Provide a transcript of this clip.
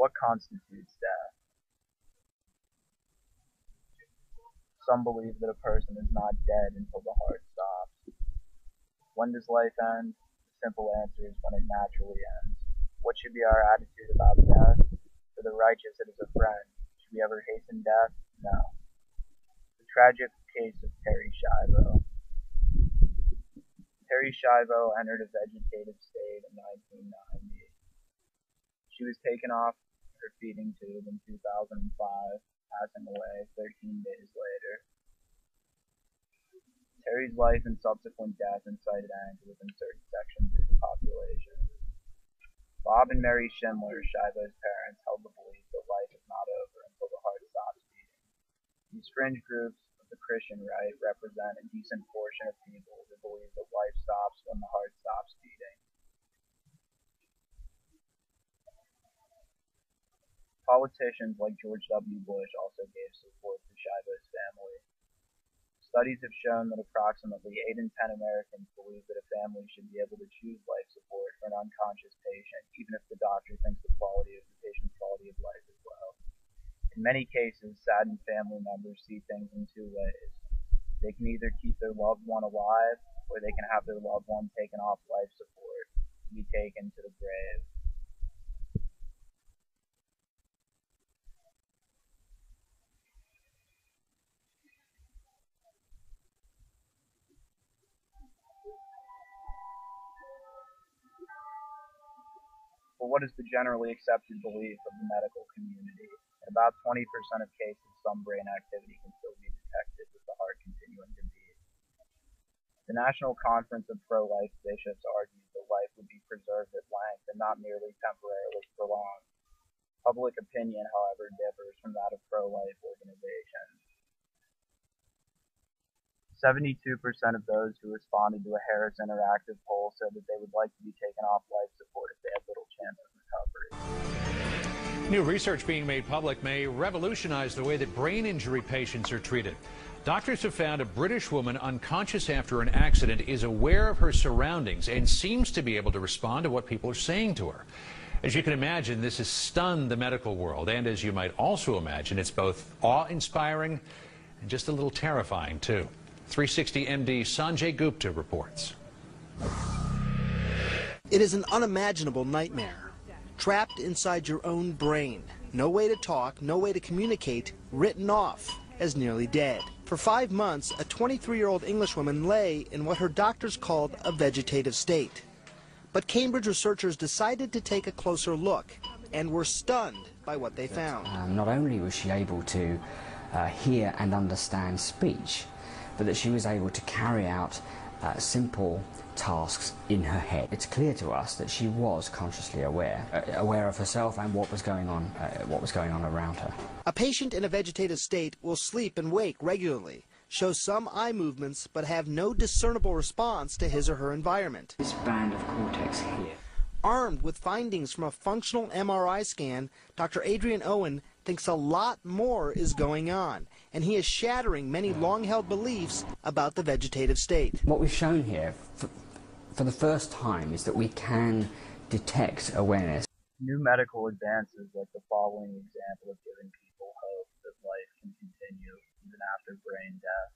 What constitutes death? Some believe that a person is not dead until the heart stops. When does life end? The simple answer is when it naturally ends. What should be our attitude about death? For the righteous it is a friend. Should we ever hasten death? No. The tragic case of Terry Schiavo. Terry Schiavo entered a vegetative state in 1990. She was taken off her feeding tube in 2005, passing away 13 days later. Terry's life and subsequent death incited anger within certain sections of the population. Bob and Mary Schindler, Schiavo's parents, held the belief that life is not over until the heart stops beating. These fringe groups of the Christian right represent a decent portion of people who believe that life stops when the heart stops beating. Politicians like George W. Bush also gave support to Schiavo's family. Studies have shown that approximately 8 in 10 Americans believe that a family should be able to choose life support for an unconscious patient, even if the doctor thinks the patient's quality of life is low. In many cases, saddened family members see things in two ways. They can either keep their loved one alive, or they can have their loved one taken off life support to be taken to the grave. But what is the generally accepted belief of the medical community? In about 20% of cases, some brain activity can still be detected with the heart continuing to beat. The National Conference of Pro-Life Bishops argues that life would be preserved at length and not merely temporarily prolonged. Public opinion, however, differs from that of pro-life organizations. 72% of those who responded to a Harris Interactive poll said that they would like to be taken off life support if they had little chance of recovery. New research being made public may revolutionize the way that brain injury patients are treated. Doctors have found a British woman unconscious after an accident is aware of her surroundings and seems to be able to respond to what people are saying to her. As you can imagine, this has stunned the medical world, and as you might also imagine, it's both awe-inspiring and just a little terrifying, too. 360 MD Sanjay Gupta reports. It is an unimaginable nightmare. Trapped inside your own brain. No way to talk, no way to communicate, written off as nearly dead. For 5 months, a 23-year-old Englishwoman lay in what her doctors called a vegetative state. But Cambridge researchers decided to take a closer look and were stunned by what they found. Not only was she able to hear and understand speech, but that she was able to carry out simple tasks in her head. It's clear to us that she was consciously aware of herself and what was going on around her. A patient in a vegetative state will sleep and wake regularly, show some eye movements, but have no discernible response to his or her environment. This band of cortex here. Armed with findings from a functional MRI scan, Dr. Adrian Owen thinks a lot more is going on, and he is shattering many long-held beliefs about the vegetative state. What we've shown here for the first time is that we can detect awareness. New medical advances like the following example of giving people hope that life can continue even after brain death.